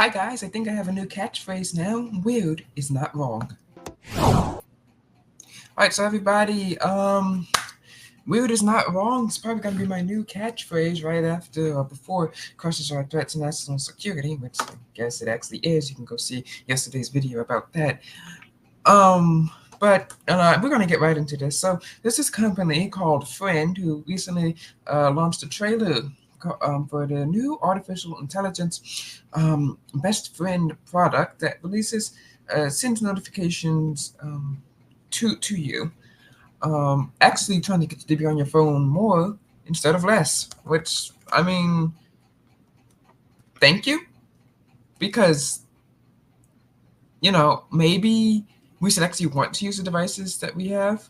Hi guys, I think I have a new catchphrase now. Weird is not wrong. Alright, so everybody, weird is not wrong. It's probably gonna be my new catchphrase right after or before crushes are threats to national security, which I guess it actually is. You can go see yesterday's video about that. But we're gonna get right into this. So there's this company called Friend who recently launched a trailer for the new artificial intelligence best friend product that releases sends notifications to you. Actually trying to get you to be on your phone more instead of less. Which I mean, thank you, because maybe we should actually want to use the devices that we have.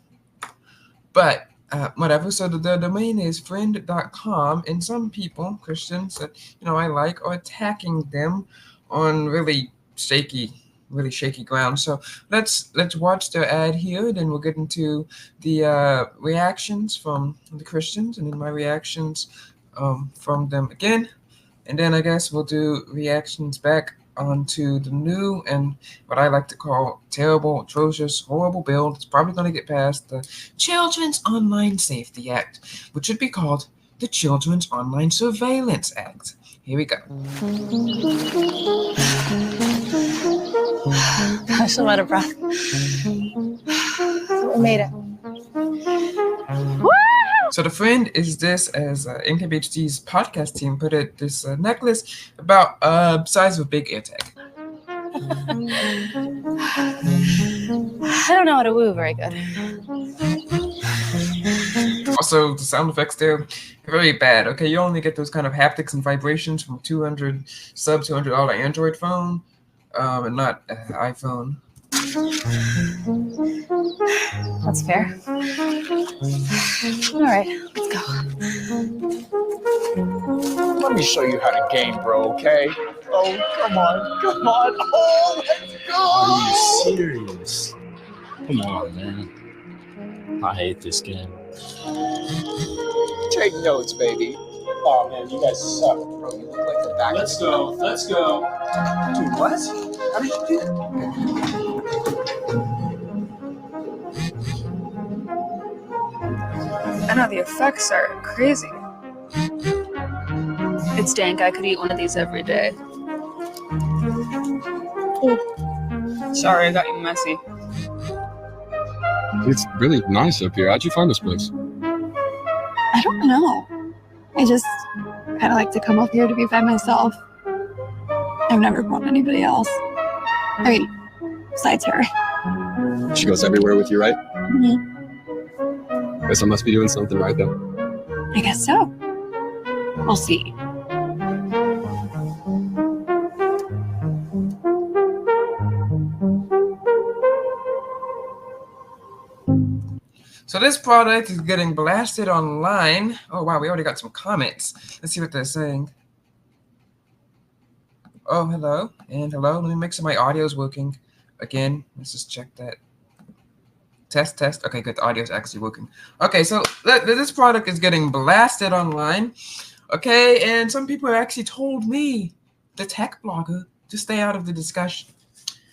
But whatever. So the domain is friend.com, and some people, Christians that I like, are attacking them on really shaky ground. So let's watch their ad here. Then we'll get into the reactions from the Christians, and then my reactions from them again, and then I guess we'll do reactions back onto the new and what I like to call terrible, atrocious, horrible bill. It's probably going to get past the Children's Online Safety Act, which should be called the Children's Online Surveillance Act. Here we go. Gosh, I'm out of breath. We made it. Woo! So the Friend is this, as NKBHD's podcast team put it, this necklace about size of a big AirTag. I don't know how to woo very good. Also, the sound effects there are very bad. Okay, you only get those kind of haptics and vibrations from $200 Android phone, and not iPhone. That's fair. All right, let's go. Let me show you how to game, bro, okay? Oh, come on. Oh, let's go! Are you serious? Come on, man. I hate this game. Take notes, baby. Oh, man, you guys suck, bro. You look like the back. Let's go. Dude, what? How did you do that? I know the effects are crazy. It's dank. I could eat one of these every day. Ooh. Sorry, I got you messy. It's really nice up here. How'd you find this place? I don't know. I just kind of like to come up here to be by myself. I've never brought anybody else. I mean, besides her. She goes everywhere with you, right? Mm-hmm. Guess I must be doing something right then. I guess so. We'll see. So this product is getting blasted online. Oh wow, we already got some comments. Let's see what they're saying. Oh, hello and hello. Let me make sure my audio is working again. Let's just check that. Test. Okay, good. The audio is actually working. Okay, so this product is getting blasted online. Okay, and some people have actually told me, the tech blogger, to stay out of the discussion.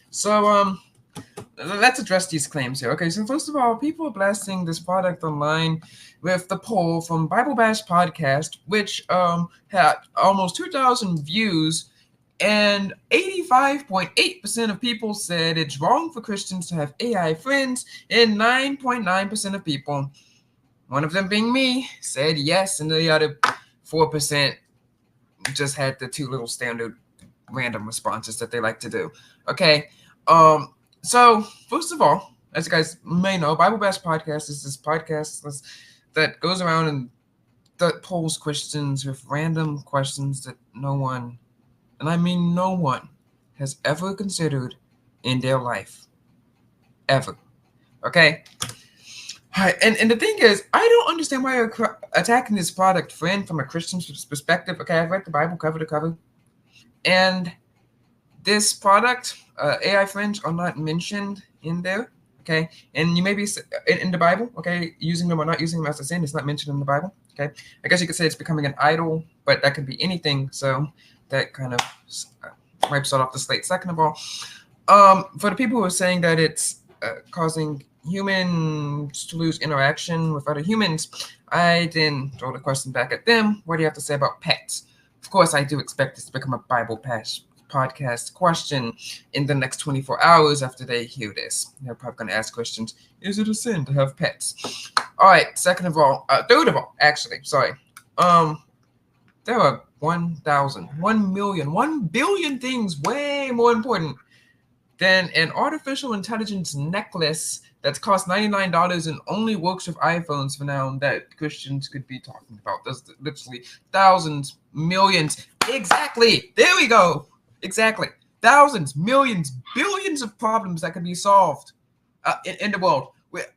So let's address these claims here. Okay, so first of all, people are blasting this product online with the poll from Bible Bash podcast, which had almost 2,000 views, and 85.8% of people said it's wrong for Christians to have AI friends, and 9.9% of people, one of them being me, said yes, and the other 4% just had the two little standard random responses that they like to do. Okay, so first of all, as you guys may know, Bible Bash podcast is this podcast that goes around and that polls Christians with random questions that no one, and I mean no one, has ever considered in their life. Ever. Okay? All right, and the thing is, I don't understand why you're attacking this product, Friend, from a Christian perspective. Okay, I've read the Bible cover to cover. And this product, AI friends, are not mentioned in there. Okay, and you may be in the Bible, okay, using them or not using them as a sin. It's not mentioned in the Bible. Okay, I guess you could say it's becoming an idol, but that could be anything. So that kind of wipes it off the slate. Second of all, for the people who are saying that it's causing humans to lose interaction with other humans, I then throw the question back at them. What do you have to say about pets? Of course, I do expect this to become a Bible podcast question in the next 24 hours after they hear this. They're probably going to ask questions. Is it a sin to have pets? All right. Third of all, actually, sorry. There are 1 million, 1 billion things way more important than an artificial intelligence necklace that's cost $99 and only works with iPhones for now that Christians could be talking about. There's literally thousands, millions. Exactly. There we go. Exactly. Thousands, millions, billions of problems that could be solved in the world.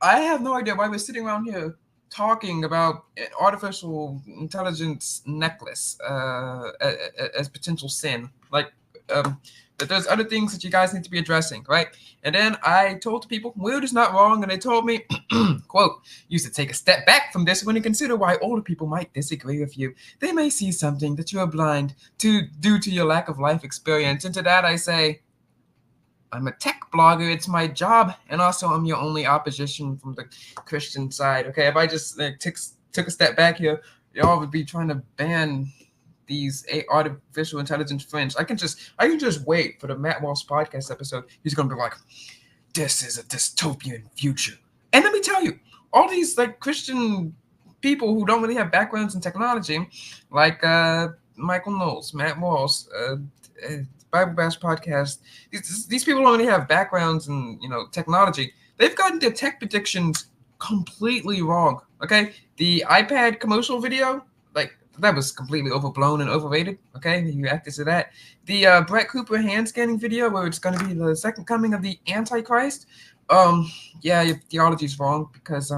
I have no idea why we're sitting around here talking about an artificial intelligence necklace as potential sin. That there's other things that you guys need to be addressing, right? And then I told the people, weird is not wrong, and they told me, quote, you should take a step back from this when you consider why older people might disagree with you. They may see something that you are blind to due to your lack of life experience. And to that I say, I'm a tech blogger, it's my job, and also I'm your only opposition from the Christian side, okay? If I just took a step back here, y'all would be trying to ban these artificial intelligence friends. I can just wait for the Matt Walsh podcast episode. He's gonna be like, this is a dystopian future. And let me tell you, all these like Christian people who don't really have backgrounds in technology, like Michael Knowles, Matt Walsh, Bible Bash podcast, these people don't really have backgrounds in technology. They've gotten their tech predictions completely wrong. Okay, the iPad commercial video, that was completely overblown and overrated. Okay, you reacted to that. The Brett Cooper hand scanning video, where it's going to be the second coming of the Antichrist. Yeah, your theology's wrong because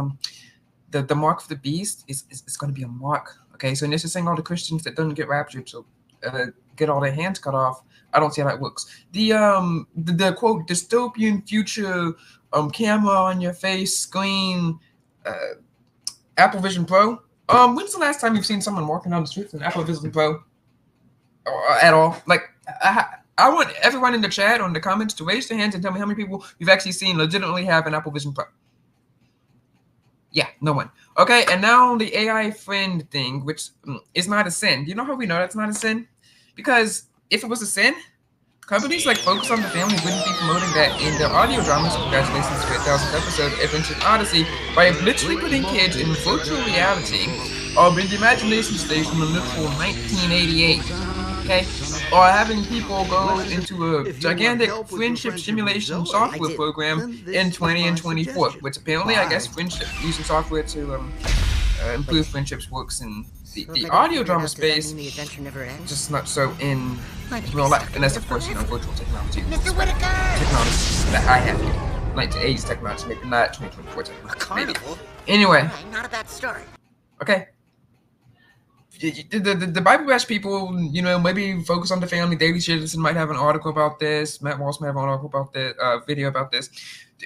the mark of the beast is going to be a mark. Okay, so this is saying all the Christians that don't get raptured, so get all their hands cut off. I don't see how that works. The quote dystopian future camera on your face screen, Apple Vision Pro. When's the last time you've seen someone walking down the street with an Apple Vision Pro at all? Like, I want everyone in the chat or in the comments to raise their hands and tell me how many people you've actually seen legitimately have an Apple Vision Pro. Yeah, no one. Okay, and now the AI friend thing, which is not a sin. Do you know how we know that's not a sin? Because if it was a sin, companies like Focus on the Family wouldn't be promoting that in their audio dramas. Congratulations to your 1000th episode of Ancient Odyssey by literally putting kids in virtual reality or in the imagination station in literal 1988. Okay? Or having people go into a gigantic friendship simulation software program in 20 and 24, which apparently, I guess, friendship using software to improve friendships works in the audio drama space, just not so in real life. And that's, of course, virtual technology. Mr. Whitaker! Technology that I have here. 1980s technology, maybe not 2024 technology. Maybe. Anyway. Not a bad story. Okay. The Bible Bash people, maybe Focus on the Family, Daily Citizen might have an article about this. Matt Walsh might have an article about this, video about this.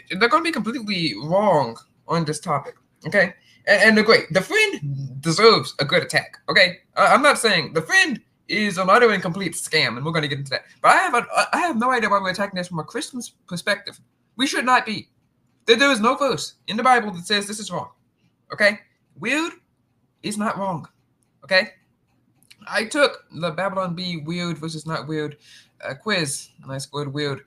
They're going to be completely wrong on this topic. Okay. And they're great. The friend deserves a good attack. Okay, I'm not saying the friend is an utter and complete scam, and we're going to get into that. But I have no idea why we're attacking this from a Christian perspective. We should not be. There is no verse in the Bible that says this is wrong. Okay, weird is not wrong. Okay, I took the Babylon Bee weird versus not weird quiz, and I scored weird.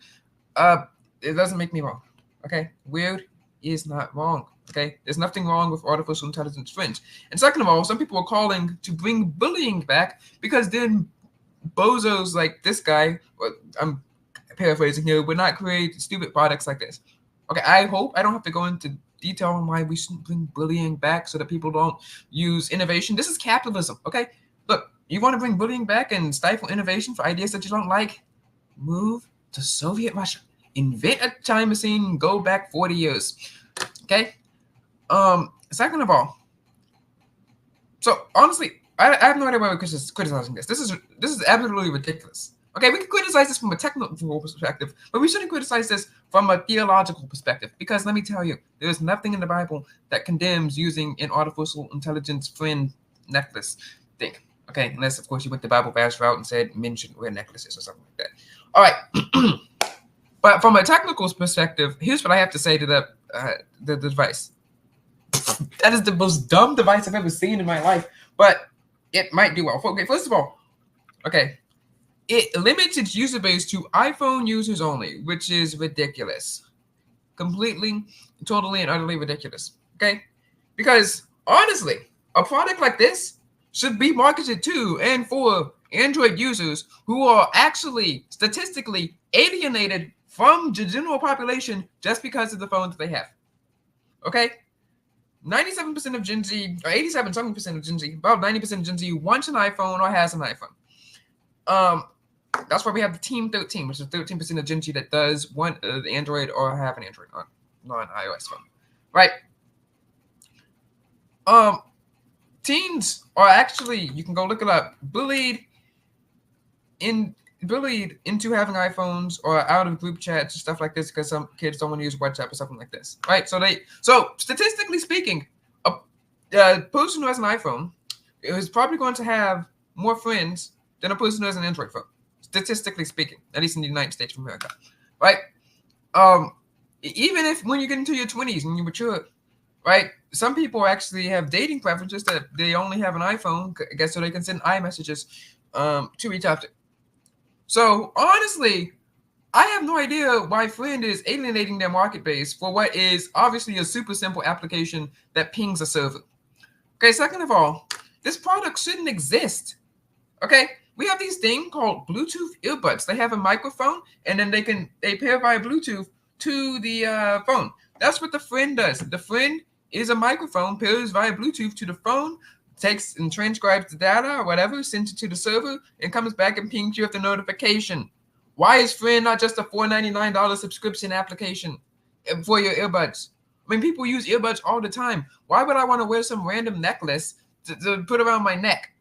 It doesn't make me wrong. Okay, weird is not wrong. Okay, there's nothing wrong with artificial intelligence friends. And second of all, some people are calling to bring bullying back because then bozos like this guy, I'm paraphrasing here, would not create stupid products like this. Okay, I hope I don't have to go into detail on why we shouldn't bring bullying back so that people don't use innovation. This is capitalism, okay? Look, you want to bring bullying back and stifle innovation for ideas that you don't like? Move to Soviet Russia. Invent a time machine, go back 40 years. Okay? Second of all, so honestly, I have no idea why we're criticizing this. This is absolutely ridiculous. Okay, we can criticize this from a technical perspective, but we shouldn't criticize this from a theological perspective, because let me tell you, there is nothing in the Bible that condemns using an artificial intelligence friend necklace thing. Okay, unless of course you went the Bible Bash route and said men shouldn't wear necklaces or something like that. All right. But from a technical perspective, here's what I have to say to the device. That is the most dumb device I've ever seen in my life, but it might do well. Okay, first of all, okay, it limits its user base to iPhone users only, which is ridiculous. Completely, totally, and utterly ridiculous. Okay? Because honestly, a product like this should be marketed to and for Android users who are actually statistically alienated from the general population just because of the phones they have. Okay? 97% of Gen Z, or 87% of Gen Z, about 90% of Gen Z wants an iPhone or has an iPhone. That's why we have the Team 13, which is 13% of Gen Z that does want the Android or have an Android on non-iOS phone, right? Teens are actually, you can go look it up, bullied into having iPhones or out of group chats and stuff like this because some kids don't want to use WhatsApp or something like this, right? So statistically speaking, a person who has an iPhone is probably going to have more friends than a person who has an Android phone, statistically speaking, at least in the United States of America, right? Even if when you get into your 20s and you mature, right? Some people actually have dating preferences that they only have an iPhone, I guess, so they can send iMessages to each other. So honestly, I have no idea why Friend is alienating their market base for what is obviously a super simple application that pings a server. Okay, second of all, this product shouldn't exist. Okay, we have these things called Bluetooth earbuds. They have a microphone, and then they pair via Bluetooth to the phone. That's what the Friend does. The Friend is a microphone, pairs via Bluetooth to the phone, takes and transcribes the data or whatever, sends it to the server, and comes back and pings you with the notification. Why is Friend not just a $4.99 subscription application for your earbuds? I mean, people use earbuds all the time. Why would I want to wear some random necklace to put around my neck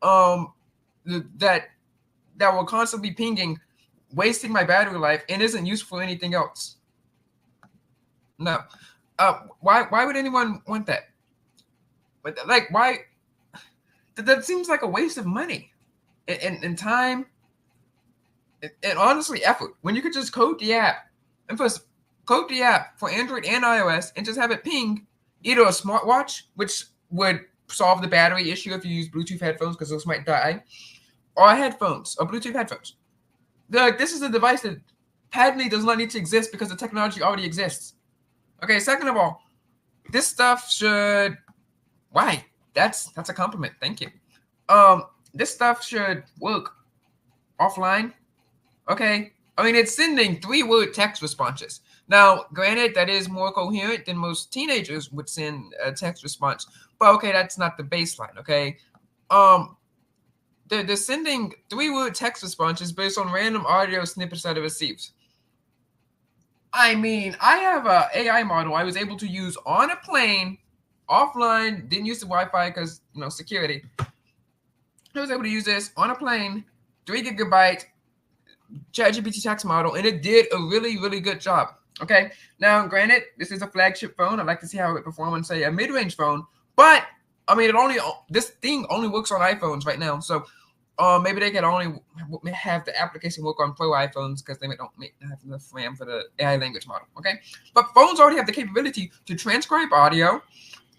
that will constantly pinging, wasting my battery life, and isn't useful for anything else? No. Why would anyone want that? But like, why? That seems like a waste of money and time and honestly effort when you could just code the app and first code the app for Android and iOS and just have it ping either a smartwatch, which would solve the battery issue if you use Bluetooth headphones because those might die, or headphones or Bluetooth headphones. This is a device that patently does not need to exist because the technology already exists. Okay, second of all, this stuff should. Why? That's a compliment. Thank you. This stuff should work offline. Okay. I mean, it's sending 3-word text responses. Now, granted, that is more coherent than most teenagers would send a text response. But okay, that's not the baseline. Okay. They're sending 3-word text responses based on random audio snippets that it receives. I mean, I have an AI model I was able to use on a plane, offline, didn't use the Wi-Fi because, security. I was able to use this on a plane, 3 GB ChatGPT text model, and it did a really, really good job. Okay, now granted, this is a flagship phone. I'd like to see how it performs on, say, a mid-range phone, but I mean, this thing only works on iPhones right now, so maybe they can only have the application work on Pro iPhones because they don't have enough RAM for the AI language model. Okay, but phones already have the capability to transcribe audio,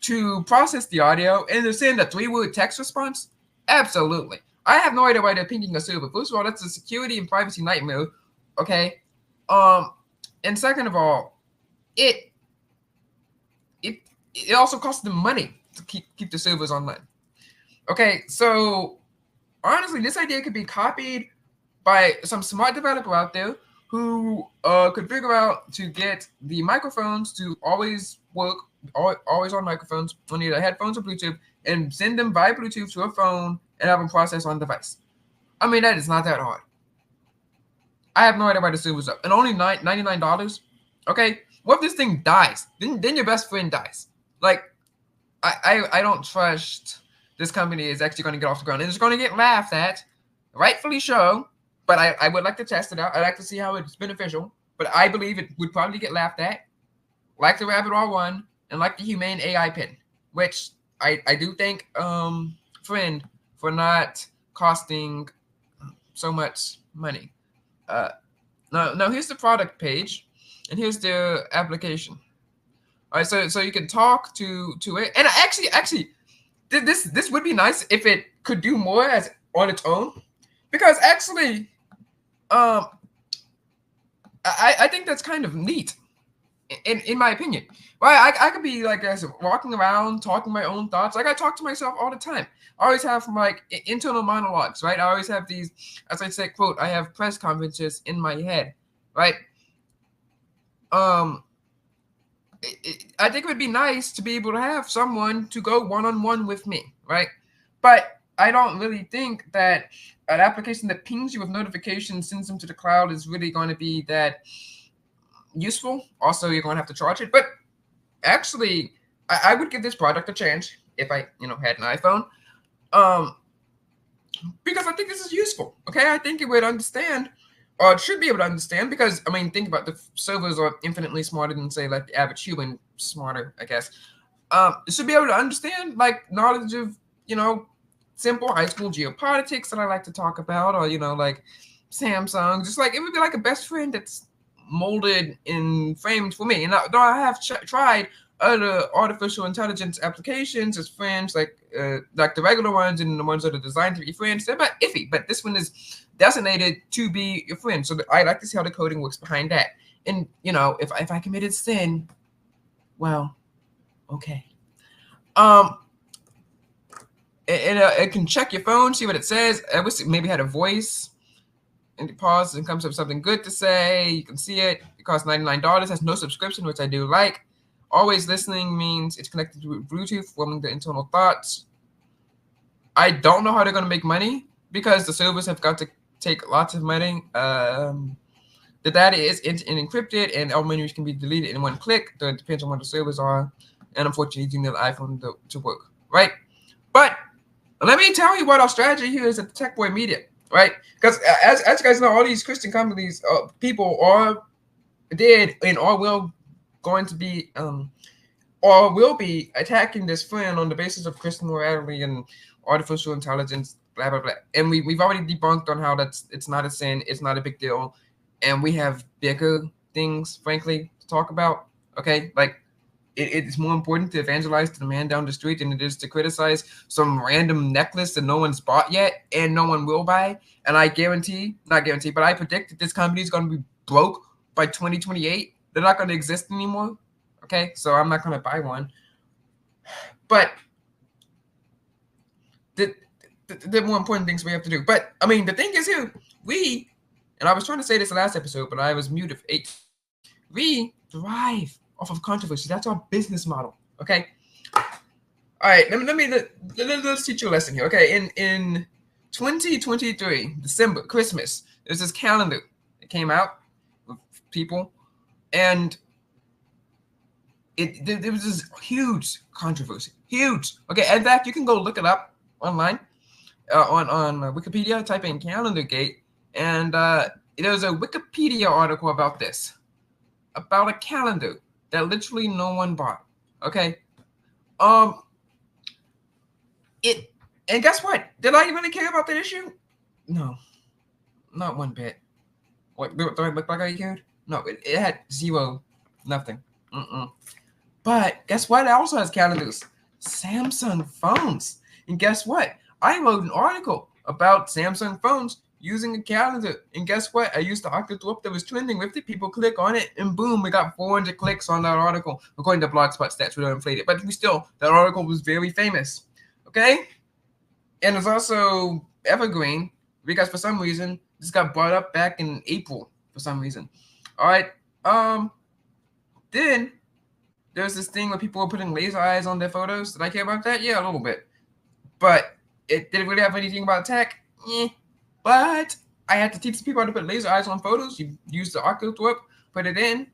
to process the audio, and to send a 3-word text response. Absolutely. I have no idea why they're pinging a server. First of all, that's a security and privacy nightmare. Okay. And second of all, it also costs them money to keep the servers online. Okay, so honestly, this idea could be copied by some smart developer out there who could figure out to get the microphones to always work, always on microphones, on either headphones or Bluetooth, and send them via Bluetooth to a phone and have them process on device. I mean, that is not that hard. I have no idea why the server's up. And only $99? Okay, what if this thing dies? Then your best friend dies. Like, I don't trust this company is actually going to get off the ground. And it's going to get laughed at, rightfully so, but I would like to test it out. I'd like to see how it's beneficial, but I believe it would probably get laughed at, like the Rabbit R1 and like the Humane AI Pen, which I do thank Friend for not costing so much money. Now here's the product page, and here's the application. All right, so you can talk to it, and actually, this would be nice if it could do more as on its own, because actually, I think that's kind of neat, in my opinion. Right, I could be like walking around talking my own thoughts. Like I talk to myself all the time. I always have like internal monologues, right? I always have these, as I said, quote, I have press conferences in my head, right? I think it would be nice to be able to have someone to go one-on-one with me, right? But I don't really think that an application that pings you with notifications, sends them to the cloud, is really going to be that useful. Also, you're going to have to charge it. But actually, I would give this product a chance if I, had an iPhone, because I think this is useful. Okay, I think it would understand, or it should be able to understand, because I mean, think about the servers are infinitely smarter than say like the average human, smarter, I guess. It should be able to understand like knowledge of simple high school geopolitics that I like to talk about, or like Samsung. Just like it would be like a best friend that's molded in frames for me. And though I have tried other artificial intelligence applications as friends, like the regular ones and the ones that are designed to be friends, they're about iffy. But this one is designated to be your friend. So I like to see how the coding works behind that. And if I committed sin, well, okay. It can check your phone, see what it says. I wish it maybe had a voice. And it pauses and comes up with something good to say. You can see it. It costs $99. Has no subscription, which I do like. Always listening means it's connected to Bluetooth, forming the internal thoughts. I don't know how they're going to make money because the servers have got to take lots of money. The data is encrypted, and all menus can be deleted in one click. So it depends on what the servers are. And unfortunately, you need the iPhone to work, right? But let me tell you what our strategy here is at the Tech Boy Media. Right, because as you guys know, all these Christian companies, people are did and or will going to be or will be attacking this friend on the basis of Christian morality and artificial intelligence, blah blah blah. And we've already debunked on how it's not a sin, it's not a big deal, and we have bigger things, frankly, to talk about. Okay, like it's more important to evangelize to the man down the street than it is to criticize some random necklace that no one's bought yet and no one will buy. And I not guarantee, but I predict that this company is going to be broke by 2028. They're not going to exist anymore. Okay, so I'm not going to buy one. But the more important things we have to do. But I mean, the thing is here, and I was trying to say this last episode, but I was muted. We thrive off of controversy. That's our business model. Okay. All right. Let's teach you a lesson here. Okay. In 2023, December, Christmas, there's this calendar that came out with people, and there was this huge controversy. Huge. Okay. In fact, you can go look it up online on Wikipedia. Type in Calendar Gate, and there's a Wikipedia article about this, about a calendar that literally no one bought. Okay. And guess what? Did I really care about that issue? No. Not one bit. What, do I look like I cared? No, it had zero, nothing. But guess what? It also has calendars. Samsung phones. And guess what? I wrote an article about Samsung phones using a calendar. And guess what? I used the octodwarp that was trending with it. People click on it, and boom, we got 400 clicks on that article. According to Blogspot stats, we don't inflate it. But that article was very famous. Okay? And it's also evergreen because for some reason, this got brought up back in April for some reason. All right. Then there's this thing where people were putting laser eyes on their photos. Did I care about that? Yeah, a little bit. But did it really have anything about tech? But I had to teach people how to put laser eyes on photos. You use the octodwarp, put it in,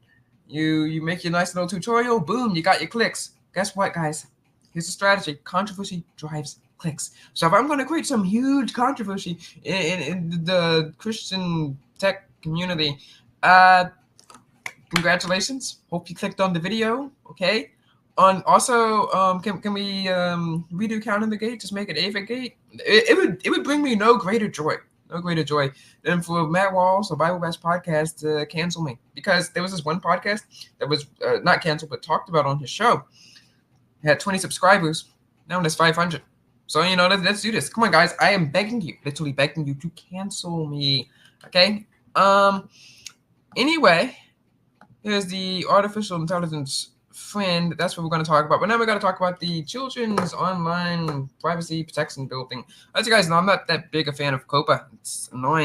you make your nice little tutorial, boom, you got your clicks. Guess what, guys? Here's the strategy. Controversy drives clicks. So if I'm going to create some huge controversy in the Christian tech community, congratulations. Hope you clicked on the video, okay? Also, can we redo Calendar Gate? Just make it Ava Gate? It would bring me no greater joy No greater joy than for Matt Walls or Bible Bash Podcast to cancel me. Because there was this one podcast that was not canceled, but talked about on his show. It had 20 subscribers. Now there's 500. So, let's do this. Come on, guys. I am begging you, literally begging you to cancel me. Okay? Anyway, here's the artificial intelligence friend. That's what we're going to talk about. But now we're going to talk about the children's online privacy protection bill thing. As you guys know, I'm not that big a fan of COPA. It's annoying.